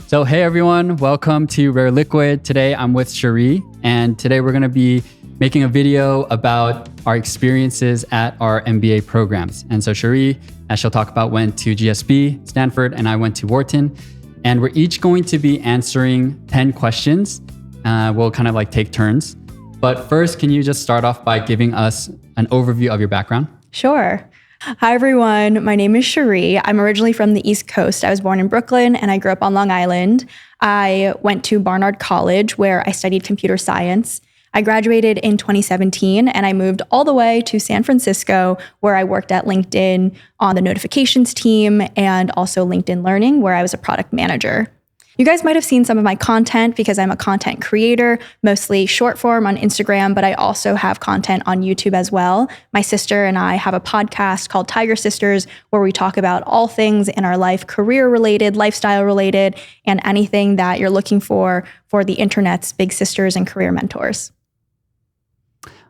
So hey everyone, welcome to rareliquid. Today I'm with Cherie, and today we're going to be making a video about our experiences at our MBA programs. And so Cherie, as she'll talk about, went to GSB, Stanford, and I went to Wharton. And we're each going to be answering 10 questions. We'll kind of like take turns. But first, can you just start off by giving us an overview of your background? Sure. Hi, everyone. My name is Cherie. I'm originally from the East Coast. I was born in Brooklyn and I grew up on Long Island. I went to Barnard College where I studied computer science. I graduated in 2017 and I moved all the way to San Francisco where I worked at LinkedIn on the notifications team and also LinkedIn Learning where I was a product manager. You guys might have seen some of my content because I'm a content creator, mostly short form on Instagram, but I also have content on YouTube as well. My sister and I have a podcast called Tiger Sisters where we talk about all things in our life, career related, lifestyle related, and anything that you're looking for the internet's big sisters and career mentors.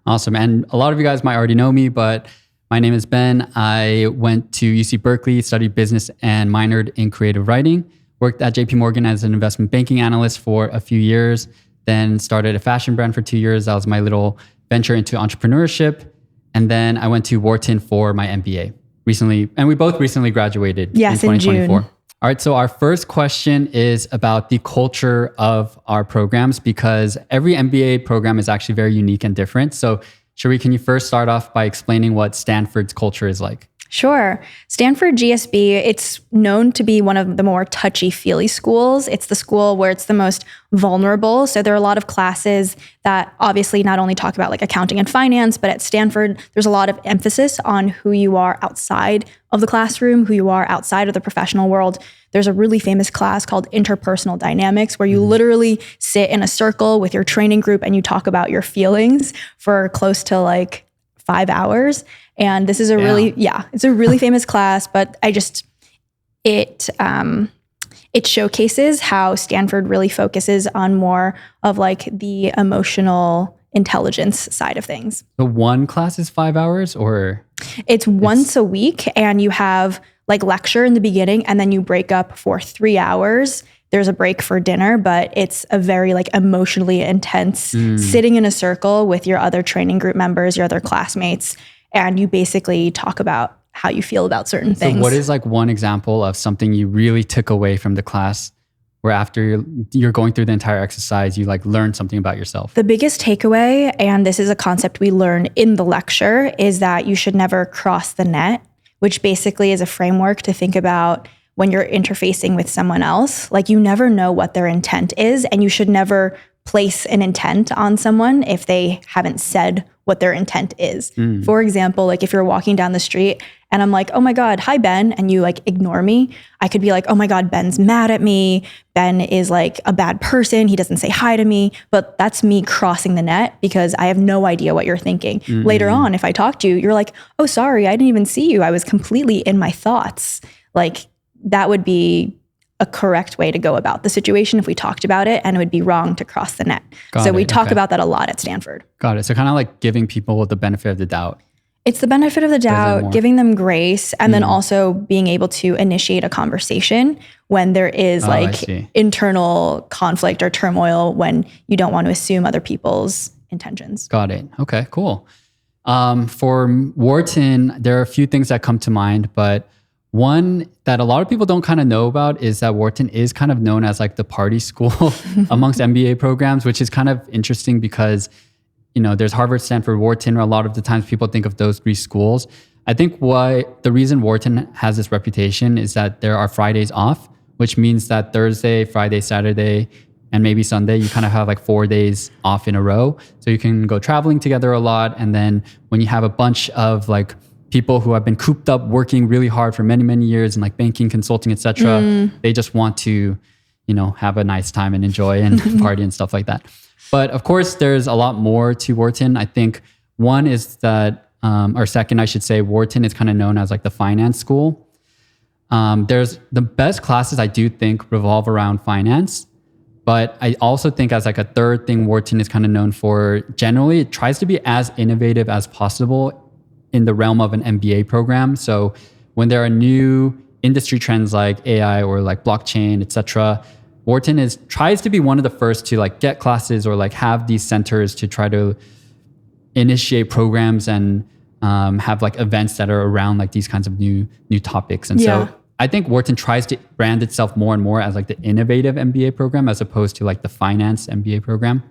Awesome. And a lot of you guys might already know me, but my name is Ben. I went to UC Berkeley, studied business and minored in creative writing. Worked at JP Morgan as an investment banking analyst for a few years, then started a fashion brand for 2 years. That was my little venture into entrepreneurship. And then I went to Wharton for my MBA recently. And we both recently graduated in 2024. In June. All right, so our first question is about the culture of our programs because every MBA program is actually very unique and different. So Cherie, can you first start off by explaining what Stanford's culture is like? Sure. Stanford GSB, it's known to be one of the more touchy-feely schools. It's the school where it's the most vulnerable. So there are a lot of classes that obviously not only talk about like accounting and finance, but at Stanford, there's a lot of emphasis on who you are outside of the classroom, who you are outside of the professional world. There's a really famous class called interpersonal dynamics where you literally sit in a circle with your training group and you talk about your feelings for close to like 5 hours. And this is it's a really famous class, but it showcases how Stanford really focuses on more of like the emotional intelligence side of things. So one class is 5 hours or? It's once a week and you have like lecture in the beginning and then you break up for 3 hours. There's a break for dinner, but it's a very like emotionally intense sitting in a circle with your other training group members, your other classmates, and you basically talk about how you feel about certain things. So what is like one example of something you really took away from the class where after you're going through the entire exercise, you like learn something about yourself? The biggest takeaway, and this is a concept we learn in the lecture, is that you should never cross the net, which basically is a framework to think about when you're interfacing with someone else. Like you never know what their intent is, and you should never place an intent on someone if they haven't said what their intent is. For example, like if you're walking down the street and I'm like, oh my God, hi Ben, and you like ignore me, I could be like, oh my God, Ben's mad at me. Ben is like a bad person. He doesn't say hi to me, but that's me crossing the net because I have no idea what you're thinking. Later on, if I talk to you, you're like, oh, sorry, I didn't even see you. I was completely in my thoughts. Like that would be a correct way to go about the situation if we talked about it, and it would be wrong to cross the net. We talk about that a lot at Stanford. Got it. So kind of like giving people the benefit of the doubt. It's the benefit of the doubt, giving them grace, and then also being able to initiate a conversation when there is internal conflict or turmoil, when you don't want to assume other people's intentions. Got it. Okay, cool. For Wharton, there are a few things that come to mind, but one that a lot of people don't kind of know about is that Wharton is kind of known as like the party school amongst MBA programs, which is kind of interesting because, you know, there's Harvard, Stanford, Wharton, or a lot of the times people think of those three schools. I think the reason Wharton has this reputation is that there are Fridays off, which means that Thursday, Friday, Saturday, and maybe Sunday, you kind of have like 4 days off in a row. So you can go traveling together a lot. And then when you have a bunch of like people who have been cooped up working really hard for many, many years in like banking, consulting, etc. They just want to, you know, have a nice time and enjoy and party and stuff like that. But of course, there's a lot more to Wharton. I think one is that, or second, I should say, Wharton is kind of known as like the finance school. There's the best classes I do think revolve around finance. But I also think as like a third thing Wharton is kind of known for, generally, it tries to be as innovative as possible in the realm of an MBA program. So when there are new industry trends like AI or like blockchain, etc., Wharton tries to be one of the first to like get classes or like have these centers to try to initiate programs and have like events that are around like these kinds of new topics. And so I think Wharton tries to brand itself more and more as like the innovative MBA program as opposed to like the finance MBA program.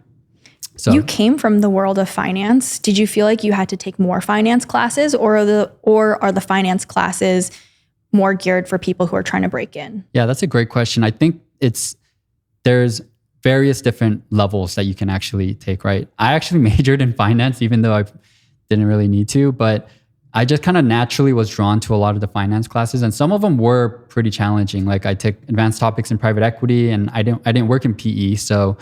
So you came from the world of finance. Did you feel like you had to take more finance classes, or are the finance classes more geared for people who are trying to break in? Yeah, that's a great question. I think there's various different levels that you can actually take, right? I actually majored in finance, even though I didn't really need to, but I just kind of naturally was drawn to a lot of the finance classes, and some of them were pretty challenging. Like I took advanced topics in private equity, and I didn't work in PE, so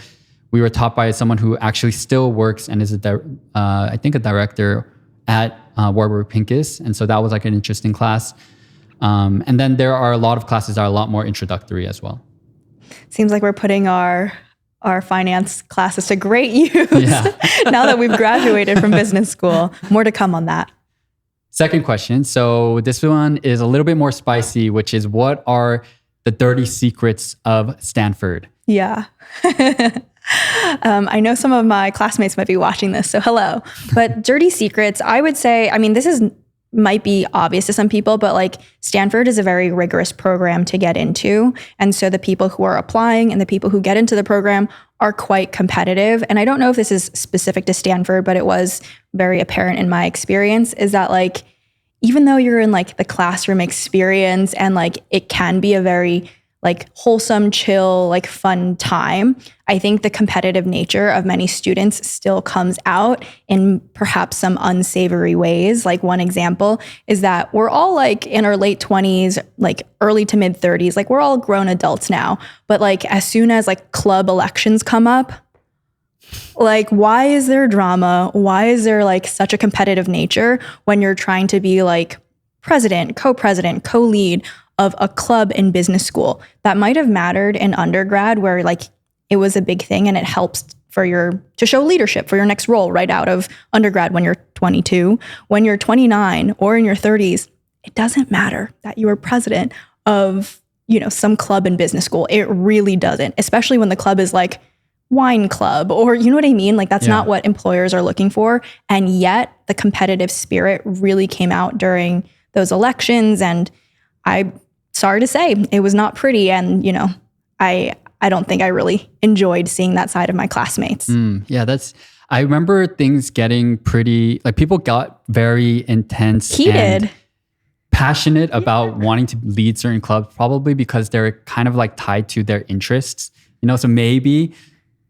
we were taught by someone who actually still works and is I think a director at Warburg Pincus, and so that was like an interesting class. And then there are a lot of classes that are a lot more introductory as well. Seems like we're putting our finance classes to great use now that we've graduated from business school. More to come on that. Second question. So this one is a little bit more spicy, which is, what are the dirty secrets of Stanford? Yeah. I know some of my classmates might be watching this, so hello. But dirty secrets, I would say, I mean, might be obvious to some people, but like Stanford is a very rigorous program to get into. And so the people who are applying and the people who get into the program are quite competitive. And I don't know if this is specific to Stanford, but it was very apparent in my experience, is that like, even though you're in like the classroom experience and like it can be a very like wholesome, chill, like fun time, I think the competitive nature of many students still comes out in perhaps some unsavory ways. Like one example is that we're all like in our late 20s, like early to mid 30s, like we're all grown adults now. But like as soon as like club elections come up, like why is there drama? Why is there like such a competitive nature when you're trying to be like president, co-lead of a club in business school? That might have mattered in undergrad, where like it was a big thing and it helps to show leadership for your next role right out of undergrad when you're 22. When you're 29 or in your 30s, it doesn't matter that you were president of, some club in business school. It really doesn't, especially when the club is like wine club, or you know what I mean? Like that's not what employers are looking for. And yet the competitive spirit really came out during those elections, and sorry to say, it was not pretty. And, I don't think I really enjoyed seeing that side of my classmates. I remember things getting pretty, like people got very intense. Heated. And passionate about wanting to lead certain clubs, probably because they're kind of like tied to their interests, so maybe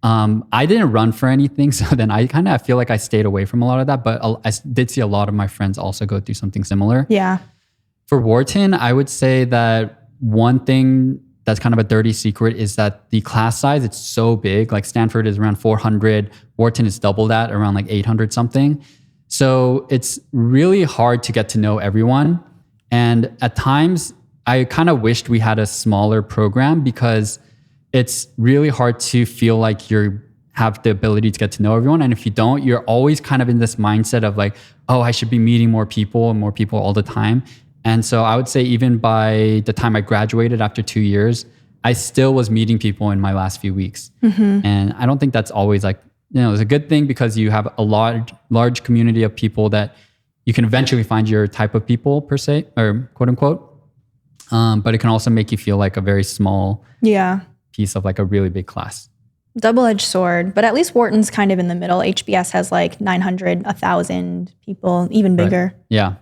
I didn't run for anything. So then I kind of feel like I stayed away from a lot of that, but I did see a lot of my friends also go through something similar. Yeah. For Wharton, I would say that one thing that's kind of a dirty secret is that the class size, it's so big. Like Stanford is around 400. Wharton is double that, around like 800 something. So it's really hard to get to know everyone. And at times, I kind of wished we had a smaller program, because it's really hard to feel like you have the ability to get to know everyone. And if you don't, you're always kind of in this mindset of like, oh, I should be meeting more people all the time. And so I would say even by the time I graduated after 2 years, I still was meeting people in my last few weeks. Mm-hmm. And I don't think that's always like, it's a good thing, because you have a large community of people that you can eventually find your type of people per se, or quote unquote. But it can also make you feel like a very small piece of like a really big class. Double-edged sword, but at least Wharton's kind of in the middle. HBS has like 900, 1,000 people, even bigger. Right. Yeah.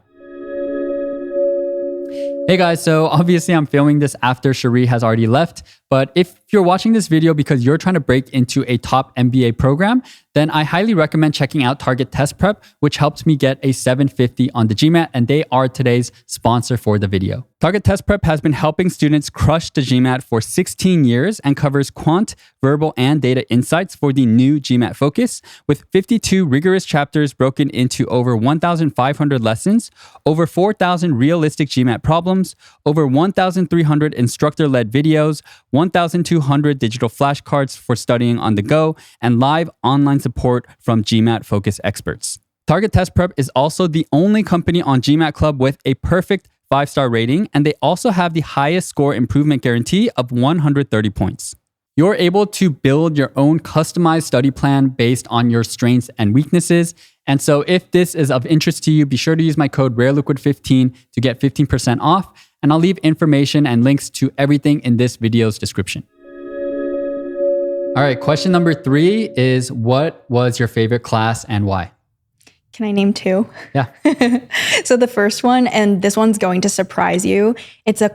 Hey guys, so obviously I'm filming this after Cherie has already left, but if you're watching this video because you're trying to break into a top MBA program, then I highly recommend checking out Target Test Prep, which helps me get a 750 on the GMAT, and they are today's sponsor for the video. Target Test Prep has been helping students crush the GMAT for 16 years and covers quant, verbal, and data insights for the new GMAT focus, with 52 rigorous chapters broken into over 1,500 lessons, over 4,000 realistic GMAT problems, over 1,300 instructor-led videos, 1,200 digital flashcards for studying on the go, and live online support from GMAT focus experts. Target Test Prep is also the only company on GMAT Club with a perfect 5-star rating, and they also have the highest score improvement guarantee of 130 points. You're able to build your own customized study plan based on your strengths and weaknesses. And so if this is of interest to you, be sure to use my code rareliquid15 to get 15% off. And I'll leave information and links to everything in this video's description. All right, question number 3 is, what was your favorite class and why? Can I name 2? Yeah. So the first one, and this one's going to surprise you, it's a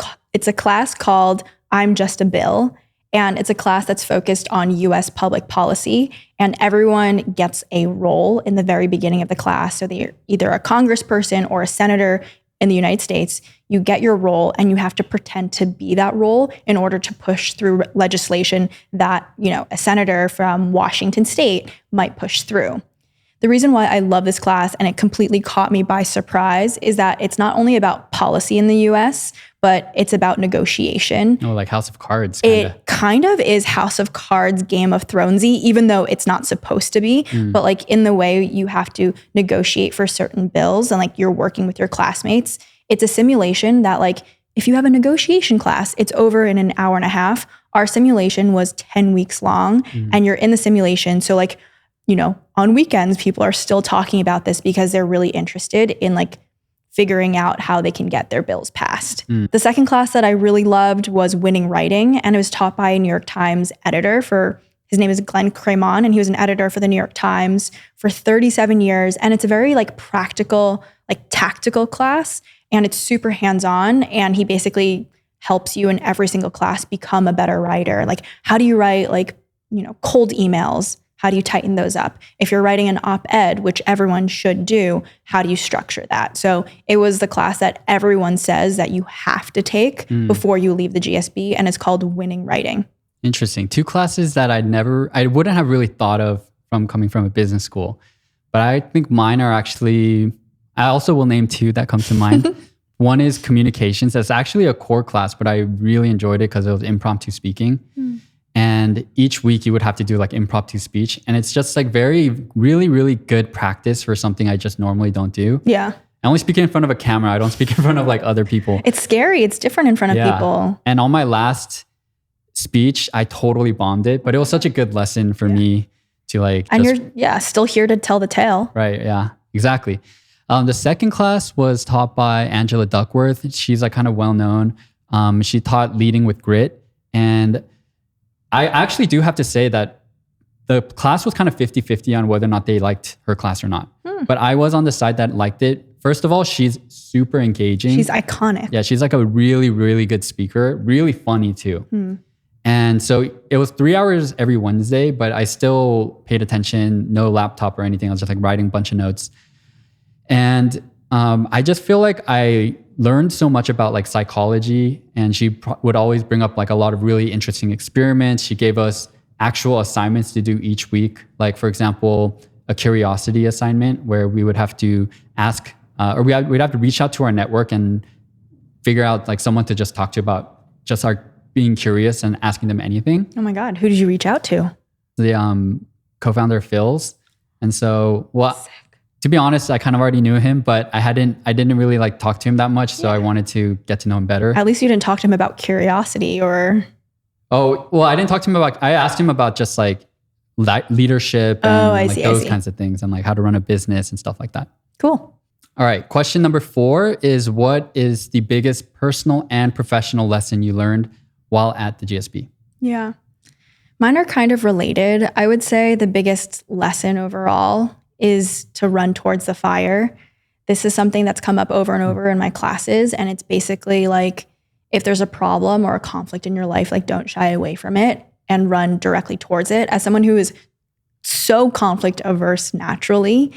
class called I'm Just a Bill. And it's a class that's focused on US public policy. And everyone gets a role in the very beginning of the class. So they're either a congressperson or a senator in the United States. You get your role and you have to pretend to be that role in order to push through legislation that, a senator from Washington State might push through. The reason why I love this class, and it completely caught me by surprise, is that it's not only about policy in the US, but it's about negotiation. Oh, like House of Cards. Kinda. It kind of is House of Cards, Game of Thronesy, even though it's not supposed to be. But like in the way you have to negotiate for certain bills and like you're working with your classmates, it's a simulation that like if you have a negotiation class, it's over in an hour and a half. Our simulation was 10 weeks long and you're in the simulation. So like, on weekends, people are still talking about this because they're really interested in like figuring out how they can get their bills passed. The second class that I really loved was Winning Writing, and it was taught by a New York Times editor his name is Glenn Cremon, and he was an editor for the New York Times for 37 years. And it's a very like practical, like tactical class, and it's super hands-on. And he basically helps you in every single class become a better writer. Like, how do you write like, cold emails? How do you tighten those up? If you're writing an op-ed, which everyone should do, how do you structure that? So it was the class that everyone says that you have to take before you leave the GSB, and it's called Winning Writing. Interesting. 2 classes that I wouldn't have really thought of from coming from a business school. But I think mine are actually, I also will name 2 that come to mind. One is communications. That's actually a core class, but I really enjoyed it because it was impromptu speaking. And each week you would have to do like impromptu speech. And it's just like really, really good practice for something I just normally don't do. Yeah. I only speak in front of a camera. I don't speak in front of like other people. It's scary. It's different in front of people. And on my last speech, I totally bombed it. But it was such a good lesson for me to like. And you're still here to tell the tale. Right. Yeah, exactly. The second class was taught by Angela Duckworth. She's like kind of well known. She taught Leading with Grit. And I actually do have to say that the class was kind of 50-50 on whether or not they liked her class or not. But I was on the side that liked it. First of all, she's super engaging. She's iconic. Yeah, she's like a really, really good speaker. Really funny too. And so it was 3 hours every Wednesday, but I still paid attention, no laptop or anything. I was just like writing a bunch of notes. And I just feel like I learned so much about like psychology, and she would always bring up like a lot of really interesting experiments. She gave us actual assignments to do each week. Like for example, a curiosity assignment where we would have to ask, we'd have to reach out to our network and figure out like someone to just talk to about just our being curious and asking them anything. Oh my God. Who did you reach out to? The co-founder of Phil's. And so, to be honest, I kind of already knew him, but I didn't really like talk to him that much. So I wanted to get to know him better. At least you didn't talk to him about curiosity or. Oh, well, I didn't talk to him I asked him about just like leadership and those kinds of things and like how to run a business and stuff like that. Cool. All right. Question number 4 is, what is the biggest personal and professional lesson you learned while at the GSB? Yeah. Mine are kind of related. I would say the biggest lesson overall is to run towards the fire. This is something that's come up over and over in my classes. And it's basically like, if there's a problem or a conflict in your life, like don't shy away from it and run directly towards it. As someone who is so conflict averse naturally,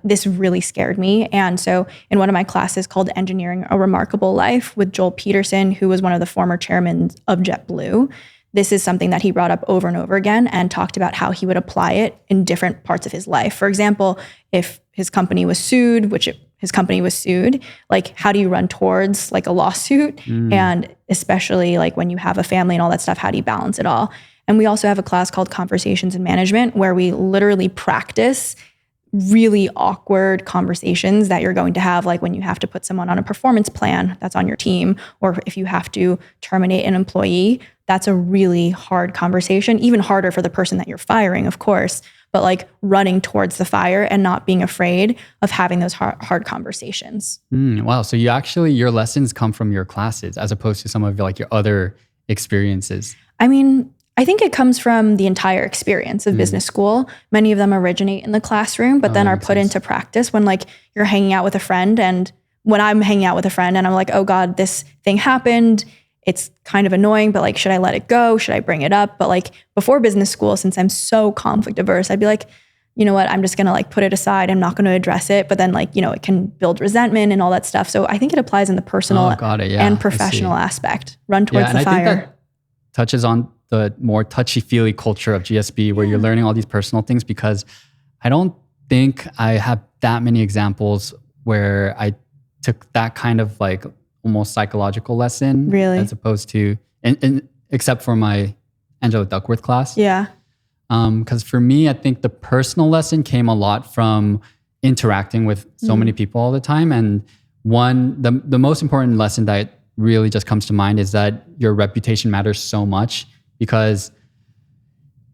this really scared me. And so in one of my classes called Engineering a Remarkable Life with Joel Peterson, who was one of the former chairmen of JetBlue, this is something that he brought up over and over again and talked about how he would apply it in different parts of his life. For example, if his company was sued, his company was sued, like how do you run towards like a lawsuit? And especially like when you have a family and all that stuff, how do you balance it all? And we also have a class called Conversations in Management where we literally practice really awkward conversations that you're going to have, like when you have to put someone on a performance plan that's on your team, or if you have to terminate an employee, that's a really hard conversation, even harder for the person that you're firing, of course, but like running towards the fire and not being afraid of having those hard conversations. Wow. So your lessons come from your classes as opposed to some of like your other experiences. I mean, I think it comes from the entire experience of business school. Many of them originate in the classroom, but then are put into practice when like you're hanging out with a friend. And when I'm hanging out with a friend and I'm like, oh God, this thing happened. It's kind of annoying, but like, should I let it go? Should I bring it up? But like before business school, since I'm so conflict averse, I'd be like, you know what, I'm just going to like put it aside. I'm not going to address it. But then like, you know, it can build resentment and all that stuff. So I think it applies in the personal and professional aspect. Run towards the fire. I think that touches on the more touchy-feely culture of GSB where you're learning all these personal things, because I don't think I have that many examples where I took that kind of like almost psychological lesson. Really? As opposed to, and except for my Angela Duckworth class. Yeah. Because for me, I think the personal lesson came a lot from interacting with so many people all the time. And the most important lesson that really just comes to mind is that your reputation matters so much, because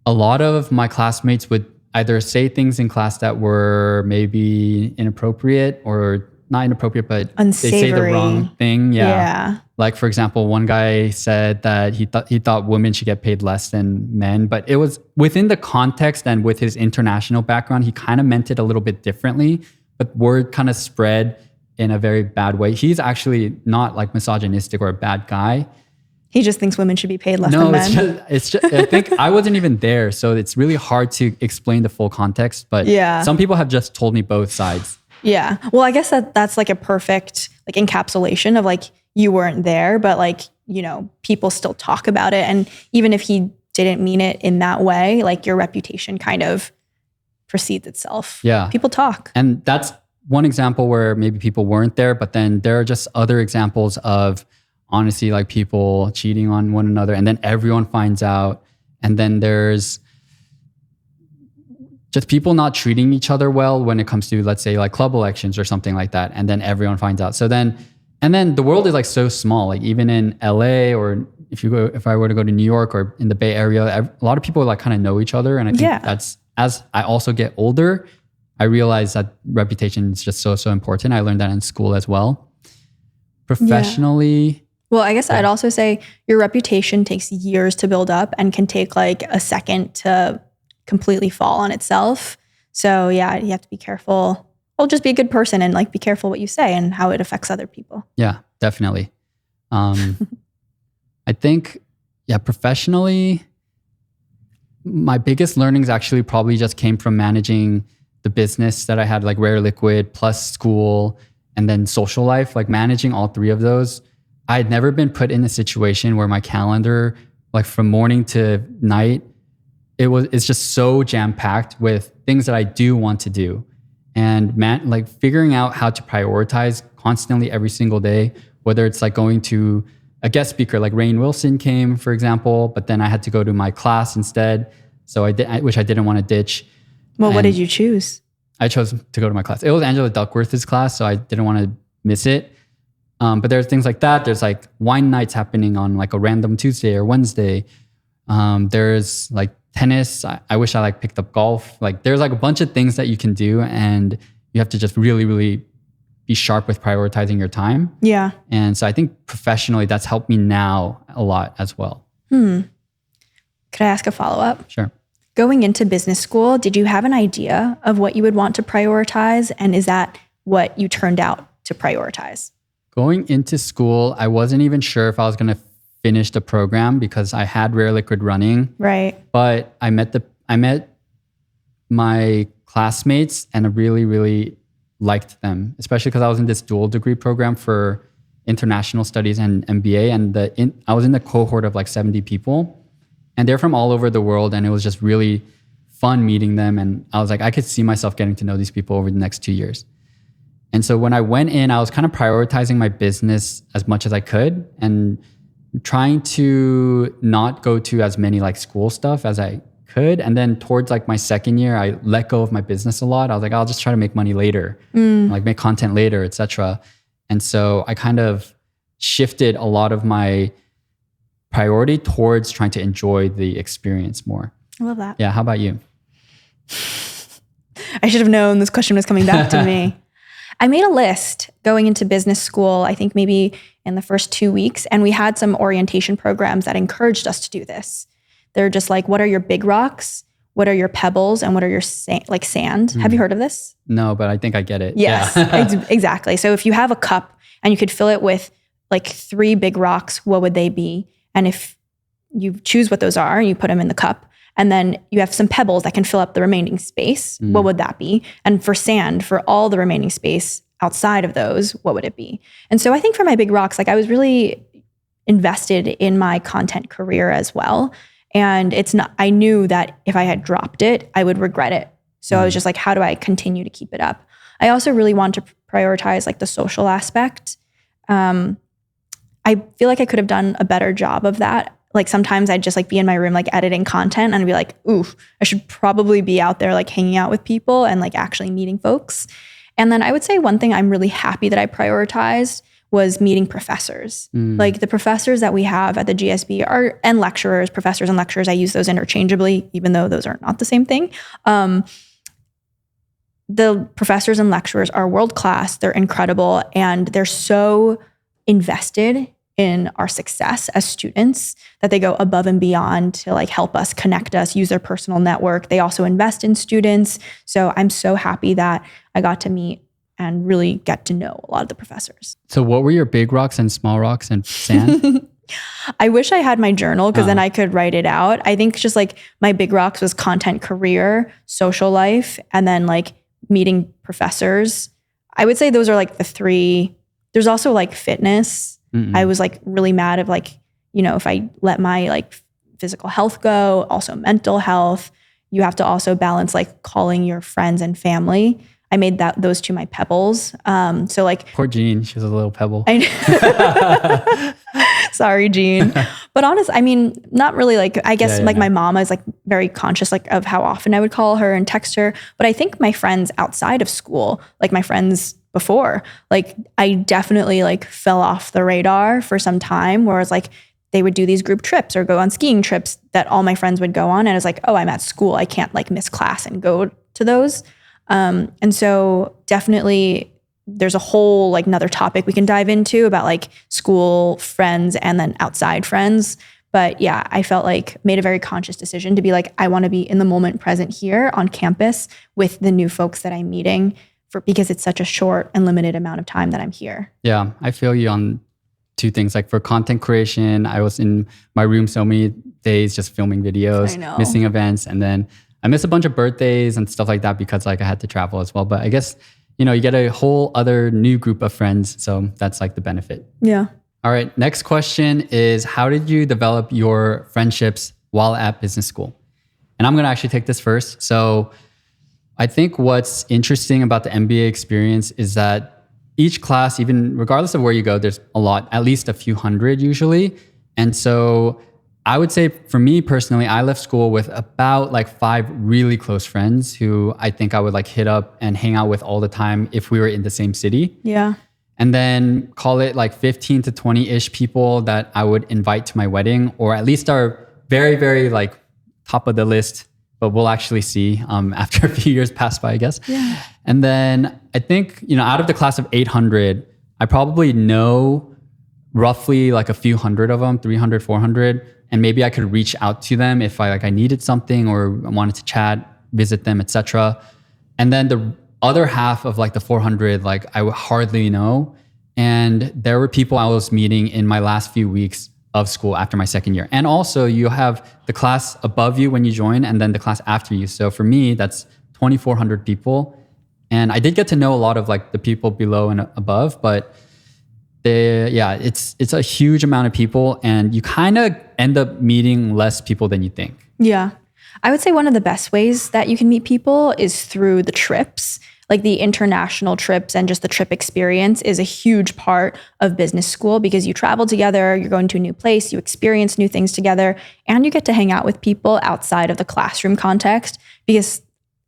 a lot of my classmates would either say things in class that were maybe inappropriate or not inappropriate, but unsavory. They say the wrong thing. Yeah. Like, for example, one guy said that he thought women should get paid less than men, but it was within the context and with his international background, he kind of meant it a little bit differently, but word kind of spread in a very bad way. He's actually not like misogynistic or a bad guy. He just thinks women should be paid less than men. It's just, I think I wasn't even there. So it's really hard to explain the full context, but some people have just told me both sides. Yeah. Well, I guess that's like a perfect like encapsulation of like, you weren't there, but like, you know, people still talk about it. And even if he didn't mean it in that way, like your reputation kind of precedes itself. Yeah. People talk. And that's one example where maybe people weren't there, but then there are just other examples of honestly like people cheating on one another, and then everyone finds out. And then there's just people not treating each other well when it comes to, let's say, like club elections or something like that. And then everyone finds out. And then the world is like so small, like even in LA, or if I were to go to New York or in the Bay Area, a lot of people like kind of know each other. And I think that's, as I also get older, I realize that reputation is just so important. I learned that in school as well. Professionally. Well, I guess I'd also say your reputation takes years to build up and can take like a second to completely fall on itself. So yeah, you have to be careful. Well, just be a good person and like be careful what you say and how it affects other people. Yeah, definitely. I think, professionally, my biggest learnings actually probably just came from managing the business that I had, like rareliquid plus school and then social life, like managing all three of those. I had never been put in a situation where my calendar, like from morning to night, it's just so jam-packed with things that I do want to do. And like figuring out how to prioritize constantly every single day, whether it's like going to a guest speaker, like Rainn Wilson came, for example, but then I had to go to my class instead. So which I didn't want to ditch. Well, what did you choose? I chose to go to my class. It was Angela Duckworth's class, so I didn't want to miss it. But there's things like that. There's like wine nights happening on like a random Tuesday or Wednesday. There's like tennis. I wish I like picked up golf. Like there's like a bunch of things that you can do, and you have to just really, really be sharp with prioritizing your time. Yeah. And so I think professionally that's helped me now a lot as well. Could I ask a follow-up? Sure. Going into business school, did you have an idea of what you would want to prioritize? And is that what you turned out to prioritize? Going into school, I wasn't even sure if I was going to finish the program because I had rareliquid running. Right. But I met my classmates and I really, really liked them, especially because I was in this dual degree program for international studies and MBA. And I was in the cohort of like 70 people. And they're from all over the world. And it was just really fun meeting them. And I was like, I could see myself getting to know these people over the next 2 years. And so when I went in, I was kind of prioritizing my business as much as I could and trying to not go to as many like school stuff as I could. And then towards like my second year, I let go of my business a lot. I was like, I'll just try to make money later, like make content later, etc. And so I kind of shifted a lot of my priority towards trying to enjoy the experience more. I love that. Yeah. How about you? I should have known this question was coming back to me. I made a list going into business school, I think maybe in the first 2 weeks, and we had some orientation programs that encouraged us to do this. They're just like, what are your big rocks? What are your pebbles? And what are your sand? Have you heard of this? No, but I think I get it. Yes, Yeah. exactly. So if you have a cup and you could fill it with like 3 big rocks, what would they be? And if you choose what those are and you put them in the cup, and then you have some pebbles that can fill up the remaining space, what would that be? And for sand, for all the remaining space outside of those, what would it be? And so I think for my big rocks, like I was really invested in my content career as well. And I knew that if I had dropped it, I would regret it. So I was just like, how do I continue to keep it up? I also really want to prioritize like the social aspect. I feel like I could have done a better job of that. Like sometimes I'd just like be in my room, like editing content, and I'd be like, ooh, I should probably be out there like hanging out with people and like actually meeting folks. And then I would say one thing I'm really happy that I prioritized was meeting professors. Like the professors that we have at the GSB and lecturers, professors and lecturers, I use those interchangeably, even though those are not the same thing. The professors and lecturers are world-class. They're incredible. And they're so invested in our success as students that they go above and beyond to like help us, connect us, use their personal network. They also invest in students. So I'm so happy that I got to meet and really get to know a lot of the professors. So what were your big rocks and small rocks and sand? I wish I had my journal because then I could write it out. I think just like my big rocks was content career, social life, and then like meeting professors. I would say those are like the 3. There's also like fitness. I was like really mad of like, you know, if I let my like physical health go, also mental health, you have to also balance like calling your friends and family. I made those 2 my pebbles. So like Poor Jean, she's a little pebble. Sorry, Jean. But honestly, I mean, not really like, I guess my mom is like very conscious like of how often I would call her and text her. But I think my friends outside of school, like my friends before, like I definitely like fell off the radar for some time, whereas like they would do these group trips or go on skiing trips that all my friends would go on. And it's like, oh, I'm at school. I can't like miss class and go to those. And so definitely there's a whole like another topic we can dive into about like school friends and then outside friends. But yeah, I felt like made a very conscious decision to be like, I want to be in the moment present here on campus with the new folks that I'm meeting because it's such a short and limited amount of time that I'm here. Yeah, I feel you on 2 things. Like for content creation, I was in my room so many days just filming videos, missing events. And then I missed a bunch of birthdays and stuff like that because like I had to travel as well. But I guess, you know, you get a whole other new group of friends. So that's like the benefit. Yeah. All right. Next question is, how did you develop your friendships while at business school? And I'm going to actually take this first. So I think what's interesting about the MBA experience is that each class, even regardless of where you go, there's a lot, at least a few hundred usually. And so I would say for me personally, I left school with about like 5 really close friends who I think I would like hit up and hang out with all the time if we were in the same city. Yeah. And then call it like 15 to 20-ish people that I would invite to my wedding, or at least are very, very like top of the list, but we'll actually see after a few years pass by, I guess. Yeah. And then I think, you know, out of the class of 800, I probably know roughly like a few hundred of them, 300, 400. And maybe I could reach out to them if I needed something or wanted to chat, visit them, etc. And then the other half of like the 400, like I would hardly know. And there were people I was meeting in my last few weeks of school after my second year. And also you have the class above you when you join and then the class after you. So for me, that's 2,400 people. And I did get to know a lot of like the people below and above, but it's a huge amount of people and you kind of end up meeting less people than you think. Yeah. I would say one of the best ways that you can meet people is through the trips. like the international trips and just the trip experience is a huge part of business school because you travel together, you're going to a new place, you experience new things together, and you get to hang out with people outside of the classroom context because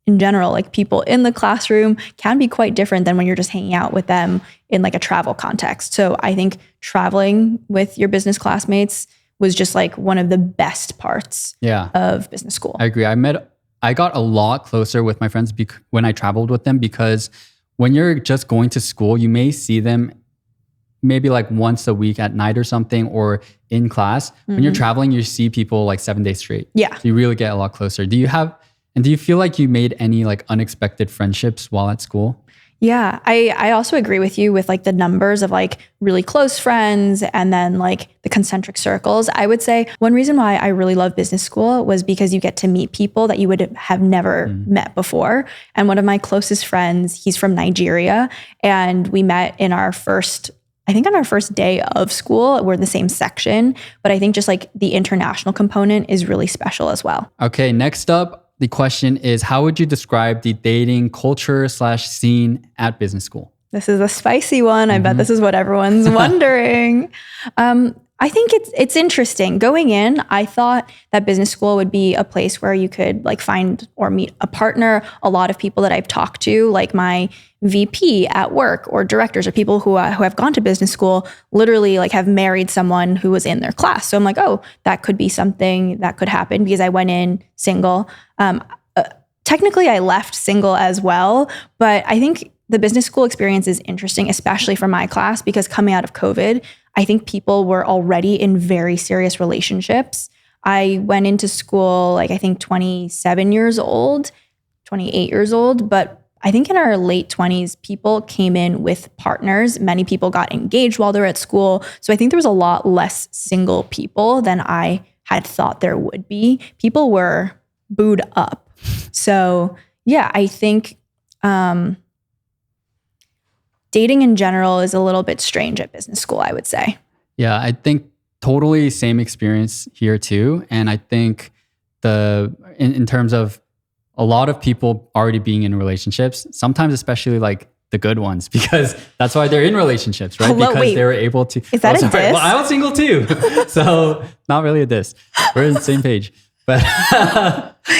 in general, like people in the classroom can be quite different than when you're just hanging out with them in like a travel context. So I think traveling with your business classmates was just like one of the best parts of business school. I agree. I got a lot closer with my friends when I traveled with them because when you're just going to school, you may see them maybe like once a week at night or something or in class. When you're traveling, you see people like 7 days straight. Yeah. So you really get a lot closer. Do you feel like you made any like unexpected friendships while at school? Yeah, I also agree with you with like the numbers of like really close friends and then like the concentric circles. I would say one reason why I really love business school was because you get to meet people that you would have never met before. And one of my closest friends, he's from Nigeria, and we met on our first day of school. We're in the same section, but I think just like the international component is really special as well. Okay, next up. The question is, how would you describe the dating culture / scene at business school? This is a spicy one. I bet this is what everyone's wondering. I think it's interesting. Going in, I thought that business school would be a place where you could like find or meet a partner. A lot of people that I've talked to, like my VP at work or directors or people who have gone to business school, literally like have married someone who was in their class. So I'm like, oh, that could be something that could happen because I went in single. Technically, I left single as well, but I think the business school experience is interesting, especially for my class, because coming out of COVID, I think people were already in very serious relationships. I went into school, like I think 27 years old, 28 years old, but I think in our late 20s, people came in with partners. Many people got engaged while they were at school. So I think there was a lot less single people than I had thought there would be. People were booed up. So yeah, I think dating in general is a little bit strange at business school, I would say. Yeah, I think totally same experience here too. And I think in terms of a lot of people already being in relationships, sometimes especially like the good ones, because that's why they're in relationships, right? Because they were able to. Is that a diss? Well, I was single too. So not really a diss. We're on the same page. But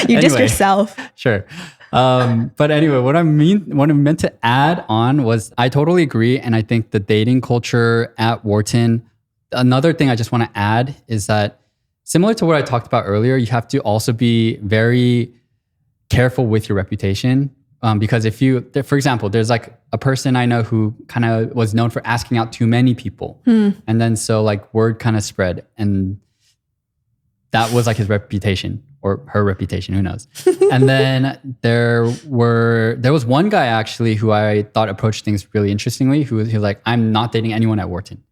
you dissed yourself. Sure. But anyway, what I meant to add on was I totally agree. And I think the dating culture at Wharton, another thing I just want to add is that similar to what I talked about earlier, you have to also be very careful with your reputation. Because for example, there's like a person I know who kind of was known for asking out too many people. And then so like word kind of spread, and that was like his reputation or her reputation, who knows. And then there was one guy actually who I thought approached things really interestingly, he was like, I'm not dating anyone at Wharton.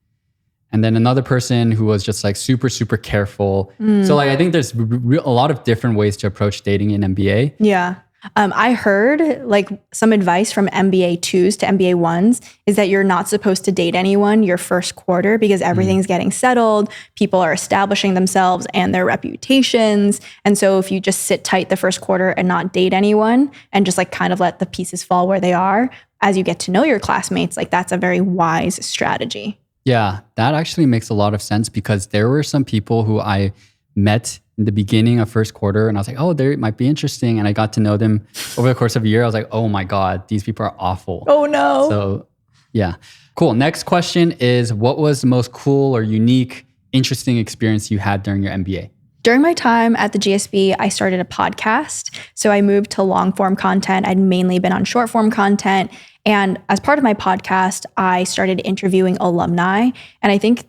And then another person who was just like super, super careful. So like, I think there's a lot of different ways to approach dating in MBA. Yeah. I heard like some advice from MBA 2s to MBA 1s is that you're not supposed to date anyone your first quarter because everything's getting settled. People are establishing themselves and their reputations. And so if you just sit tight the first quarter and not date anyone and just like kind of let the pieces fall where they are, as you get to know your classmates, like that's a very wise strategy. Yeah, that actually makes a lot of sense because there were some people who I met in the beginning of first quarter and I was like, oh, they might be interesting. And I got to know them over the course of a year. I was like, oh my God, these people are awful. Oh no. So yeah, cool. Next question is, what was the most cool or unique, interesting experience you had during your MBA? During my time at the GSB, I started a podcast. So I moved to long form content. I'd mainly been on short form content. And as part of my podcast, I started interviewing alumni. And I think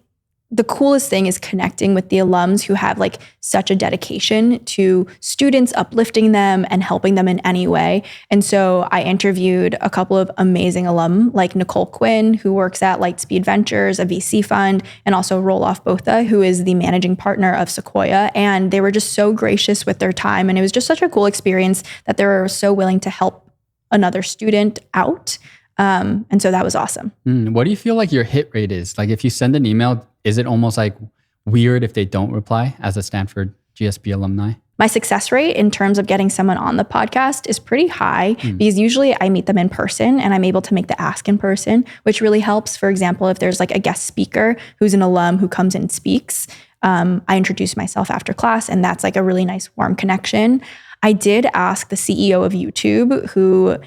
the coolest thing is connecting with the alums who have like such a dedication to students, uplifting them and helping them in any way. And so I interviewed a couple of amazing alum like Nicole Quinn, who works at Lightspeed Ventures, a VC fund, and also Roloff Botha, who is the managing partner of Sequoia. And they were just so gracious with their time. And it was just such a cool experience that they were so willing to help another student out. And so that was awesome. What do you feel like your hit rate is? Like if you send an email, is it almost like weird if they don't reply as a Stanford GSB alumni? my success rate in terms of getting someone on the podcast is pretty high because usually I meet them in person and I'm able to make the ask in person, which really helps. For example, if there's like a guest speaker who's an alum who comes and speaks, I introduce myself after class, and that's like a really nice warm connection. I did ask the CEO of YouTube, who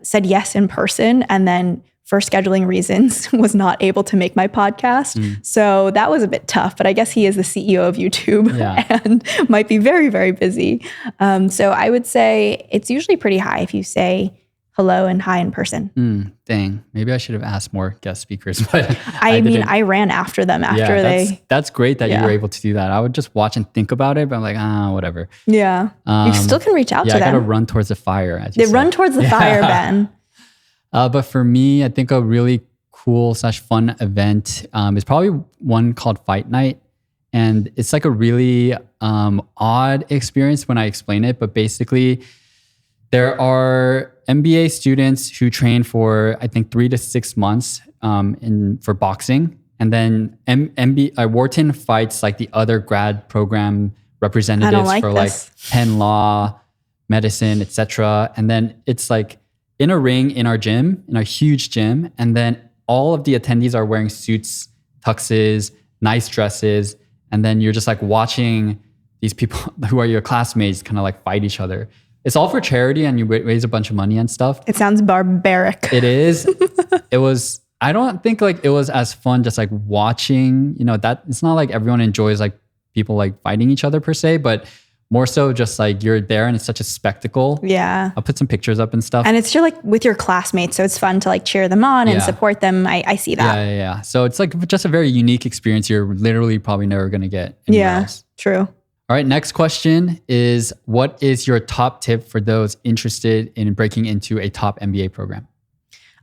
said yes in person, and then for scheduling reasons was not able to make my podcast. So that was a bit tough, but I guess he is the CEO of YouTube and might be very, very busy. So I would say it's usually pretty high if you say hello and hi in person. Dang, maybe I should have asked more guest speakers, but I ran after them after that's great that you were able to do that. I would just watch and think about it, but I'm like, whatever. Yeah. You still can reach out to them. I got to run towards the fire. Run towards the fire, Ben. But for me, I think a really cool / fun event is probably one called Fight Night. And it's like a really odd experience when I explain it. But basically, there are MBA students who train for, I think, 3 to 6 months for boxing. And then Wharton fights like the other grad program representatives for like Penn Law, medicine, etc. And then it's like in a ring in our gym, in our huge gym. And then all of the attendees are wearing suits, tuxes, nice dresses. And then you're just like watching these people who are your classmates kind of like fight each other. It's all for charity and you raise a bunch of money and stuff. It sounds barbaric. It is. I don't think like it was as fun just like watching, that it's not like everyone enjoys like people like fighting each other per se, but more so just like you're there and it's such a spectacle. Yeah. I'll put some pictures up and stuff. And it's just like with your classmates. So it's fun to like cheer them on and support them. I see that. Yeah. So it's like just a very unique experience you're literally probably never going to get anywhere else. True. All right, next question is, what is your top tip for those interested in breaking into a top MBA program?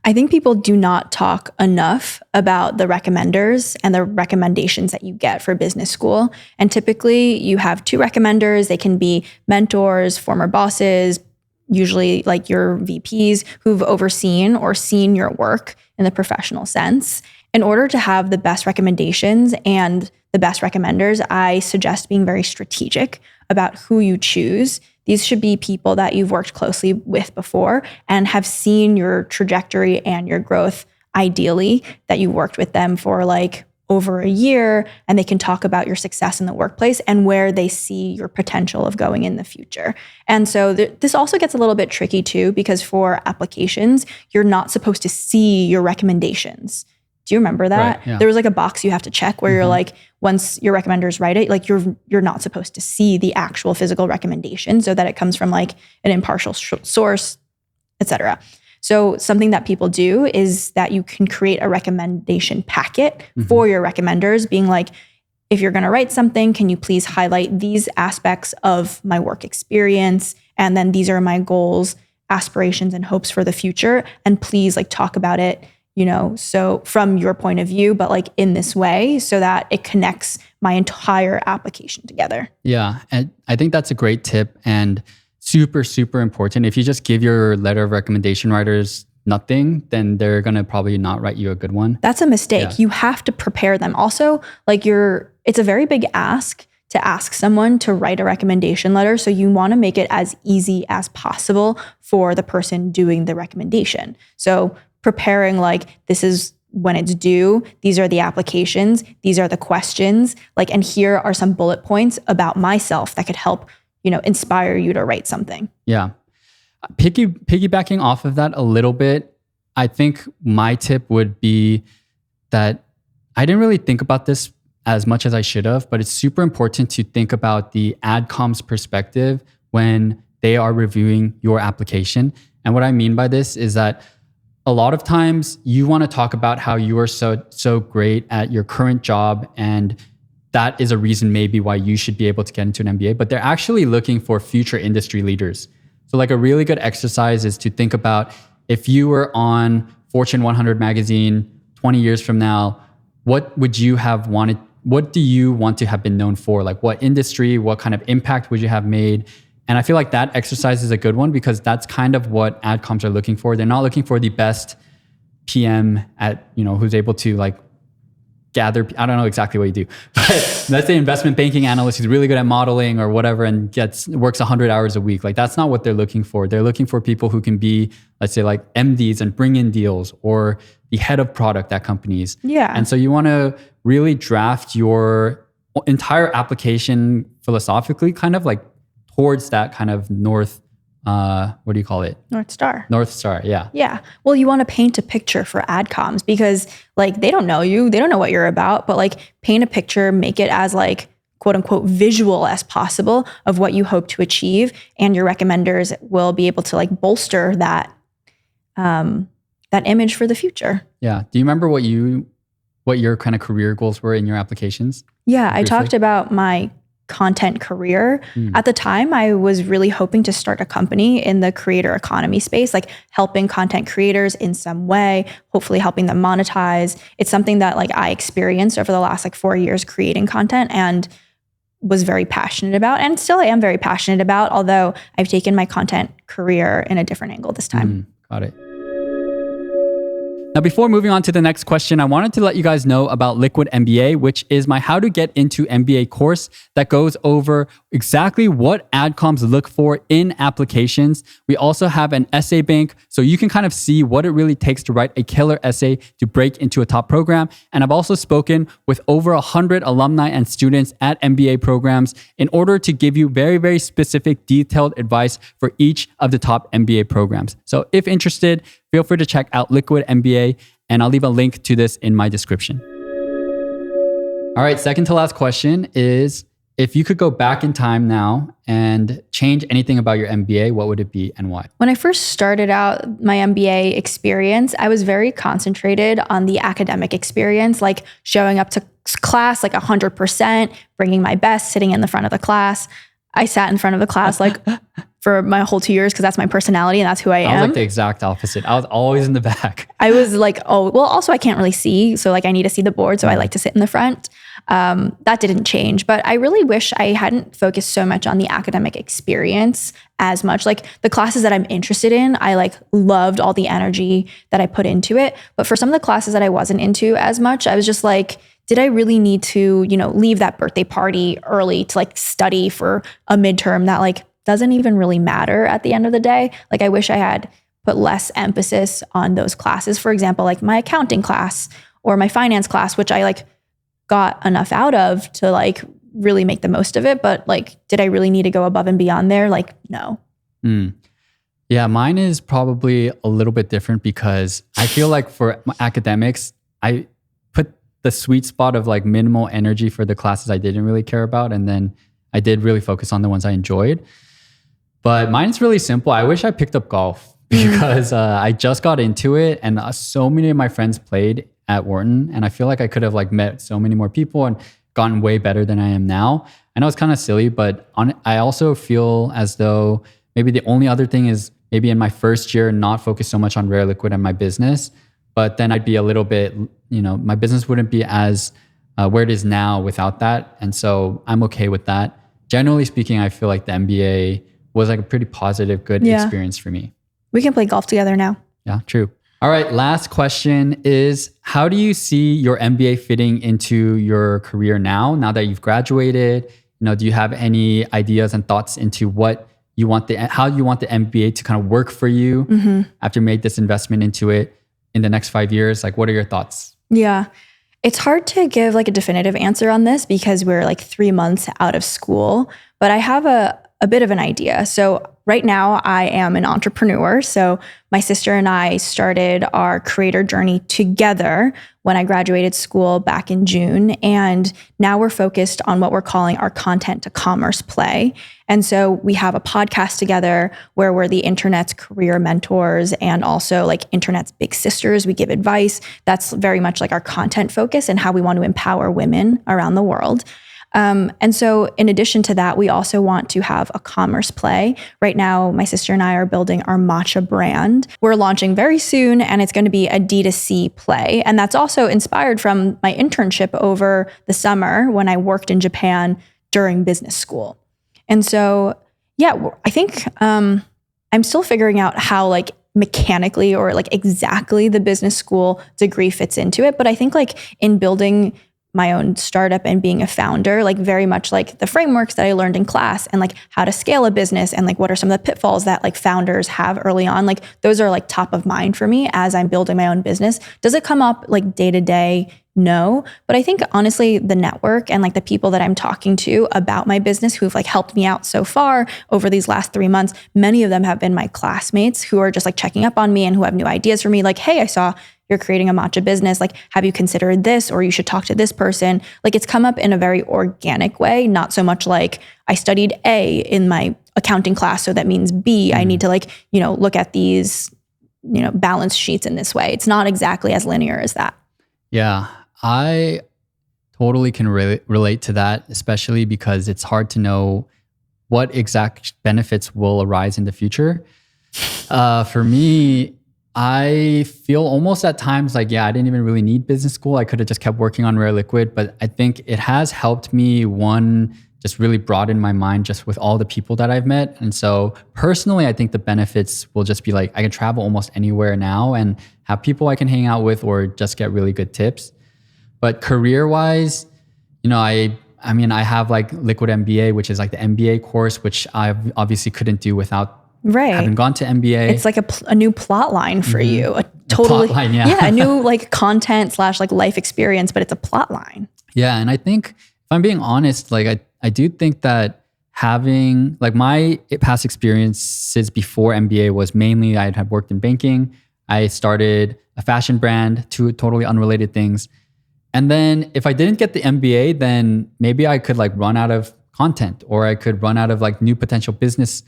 I think people do not talk enough about the recommenders and the recommendations that you get for business school. And typically you have 2 recommenders. They can be mentors, former bosses, usually like your VPs who've overseen or seen your work in the professional sense. In order to have the best recommendations and the best recommenders, I suggest being very strategic about who you choose. These should be people that you've worked closely with before and have seen your trajectory and your growth, ideally, that you worked with them for like over a year, and they can talk about your success in the workplace and where they see your potential of going in the future. And so this also gets a little bit tricky too, because for applications, you're not supposed to see your recommendations. Do you remember that? Right, yeah. There was like a box you have to check where you're like, once your recommenders write it, like you're not supposed to see the actual physical recommendation so that it comes from like an impartial source, etc. So something that people do is that you can create a recommendation packet for your recommenders, being like, if you're going to write something, can you please highlight these aspects of my work experience? And then these are my goals, aspirations, and hopes for the future. And please like talk about it, so from your point of view, but like in this way so that it connects my entire application together. Yeah. And I think that's a great tip and super, super important. If you just give your letter of recommendation writers nothing, then they're going to probably not write you a good one. That's a mistake. Yeah. You have to prepare them. Also, like it's a very big ask to ask someone to write a recommendation letter. So you want to make it as easy as possible for the person doing the recommendation. So preparing like, this is when it's due, these are the applications, these are the questions, like, and here are some bullet points about myself that could help, inspire you to write something. Yeah. Piggybacking off of that a little bit, I think my tip would be that I didn't really think about this as much as I should have, but it's super important to think about the AdCom's perspective when they are reviewing your application. And what I mean by this is that a lot of times you want to talk about how you are so great at your current job, and that is a reason maybe why you should be able to get into an MBA, but they're actually looking for future industry leaders. So like a really good exercise is to think about, if you were on Fortune 100 magazine 20 years from now, what do you want to have been known for? Like what industry, what kind of impact would you have made? And I feel like that exercise is a good one because that's kind of what AdComs are looking for. They're not looking for the best PM at, who's able to like I don't know exactly what you do, but let's say investment banking analyst who's really good at modeling or whatever and works 100 hours a week. Like that's not what they're looking for. They're looking for people who can be, let's say like MDs and bring in deals, or the head of product at companies. Yeah. And so you want to really draft your entire application philosophically kind of like towards that kind of what do you call it? North Star. North Star, yeah. Yeah. Well, you want to paint a picture for adcoms because like they don't know you, they don't know what you're about, but like paint a picture, make it as like quote unquote visual as possible of what you hope to achieve, and your recommenders will be able to like bolster that that image for the future. Yeah. Do you remember what your kind of career goals were in your applications? Yeah, briefly? I talked about my content career. At the time, I was really hoping to start a company in the creator economy space, like helping content creators in some way, hopefully helping them monetize. It's something that like I experienced over the last like 4 years creating content and was very passionate about, and still I am very passionate about, although I've taken my content career in a different angle this time. Got it. Now, before moving on to the next question, I wanted to let you guys know about Liquid MBA, which is my How to Get Into MBA course that goes over exactly what adcoms look for in applications. We also have an essay bank, so you can kind of see what it really takes to write a killer essay to break into a top program. And I've also spoken with over 100 alumni and students at MBA programs in order to give you very, very specific, detailed advice for each of the top MBA programs. So if interested, feel free to check out Liquid MBA, and I'll leave a link to this in my description. All right, second to last question is, if you could go back in time now and change anything about your MBA, what would it be and why? When I first started out my MBA experience, I was very concentrated on the academic experience, like showing up to class like 100%, bringing my best, sitting in the front of the class. I sat in front of the class like for my whole 2 years because that's my personality and that's who I am. I was like the exact opposite. I was always in the back. I was like, oh, well, also I can't really see. So like I need to see the board. So I like to sit in the front. That didn't change, but I really wish I hadn't focused so much on the academic experience as much. Like the classes that I'm interested in, I like loved all the energy that I put into it. But for some of the classes that I wasn't into as much, I was just like, did I really need to, leave that birthday party early to like study for a midterm that like doesn't even really matter at the end of the day? Like I wish I had put less emphasis on those classes. For example, like my accounting class or my finance class, which I like got enough out of to like really make the most of it. But like, did I really need to go above and beyond there? Like, no. Yeah, mine is probably a little bit different because I feel like for academics, I put the sweet spot of like minimal energy for the classes I didn't really care about. And then I did really focus on the ones I enjoyed. But mine's really simple. I wish I picked up golf because I just got into it and so many of my friends played at Wharton. And I feel like I could have like met so many more people and gotten way better than I am now. I know it's kind of silly, but I also feel as though maybe the only other thing is maybe in my first year, not focus so much on rareliquid and my business, but then I'd be a little bit, my business wouldn't be as where it is now without that. And so I'm okay with that. Generally speaking, I feel like the MBA was like a pretty positive, good experience for me. We can play golf together now. Yeah, true. All right, last question is, how do you see your MBA fitting into your career now that you've graduated? Do you have any ideas and thoughts into how you want the MBA to kind of work for you after you made this investment into it in the next 5 years? Like, what are your thoughts? Yeah, it's hard to give like a definitive answer on this because we're like 3 months out of school, but I have a bit of an idea. So right now I am an entrepreneur. So my sister and I started our creator journey together when I graduated school back in June. And now we're focused on what we're calling our content to commerce play. And so we have a podcast together where we're the internet's career mentors and also like internet's big sisters. We give advice. That's very much like our content focus and how we want to empower women around the world. And so in addition to that, we also want to have a commerce play. Right now, my sister and I are building our matcha brand. We're launching very soon, and it's going to be a D2C play. And that's also inspired from my internship over the summer when I worked in Japan during business school. And so, yeah, I think I'm still figuring out how like mechanically or like exactly the business school degree fits into it. But I think like in building my own startup and being a founder, like very much like the frameworks that I learned in class and like how to scale a business and like what are some of the pitfalls that like founders have early on. Like those are like top of mind for me as I'm building my own business. Does it come up like day to day? No. But I think honestly, the network and like the people that I'm talking to about my business who've like helped me out so far over these last 3 months, many of them have been my classmates who are just like checking up on me and who have new ideas for me. Like, hey, I saw you're creating a matcha business. Like, have you considered this? Or you should talk to this person. Like it's come up in a very organic way, not so much like I studied A in my accounting class, so that means B, I need to like, look at these, balance sheets in this way. It's not exactly as linear as that. Yeah, I totally can relate to that, especially because it's hard to know what exact benefits will arise in the future. For me, I feel almost at times like, I didn't even really need business school. I could have just kept working on Rare Liquid, but I think it has helped me, one, just really broaden my mind just with all the people that I've met. And so personally, I think the benefits will just be like, I can travel almost anywhere now and have people I can hang out with or just get really good tips. But career-wise, I have like Liquid MBA, which is like the MBA course, which I obviously couldn't do without having gone to MBA. It's like a new plot line for you. A plot line, a new like content / like life experience, but it's a plot line. Yeah. And I think if I'm being honest, like I do think that having like my past experiences before MBA was mainly I had worked in banking. I started a fashion brand, two totally unrelated things. And then if I didn't get the MBA, then maybe I could like run out of content or I could run out of like new potential business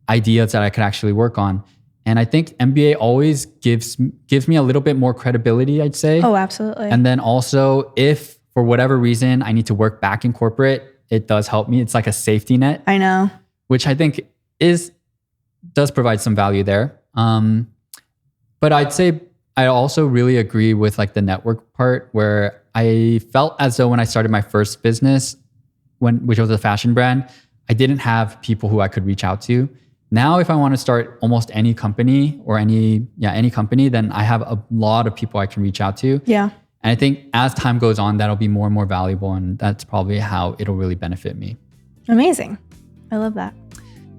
ideas that I could actually work on. And I think MBA always gives me a little bit more credibility, I'd say. Oh, absolutely. And then also if for whatever reason I need to work back in corporate, it does help me. It's like a safety net. I know. Which I think does provide some value there. But I'd say I also really agree with like the network part where I felt as though when I started my first business, which was a fashion brand, I didn't have people who I could reach out to. Now, if I want to start almost any company or any company, then I have a lot of people I can reach out to. Yeah. And I think as time goes on, that'll be more and more valuable. And that's probably how it'll really benefit me. Amazing. I love that.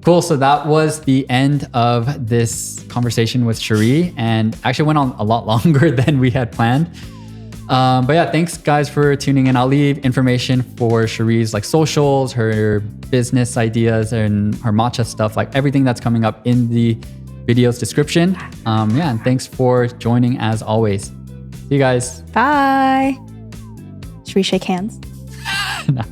Cool. So that was the end of this conversation with Cherie, and actually went on a lot longer than we had planned. But yeah, thanks guys for tuning in. I'll leave information for Cherie's like socials, her business ideas, and her matcha stuff, like everything that's coming up in the video's description. And thanks for joining as always. See you guys. Bye. Should we shake hands? No.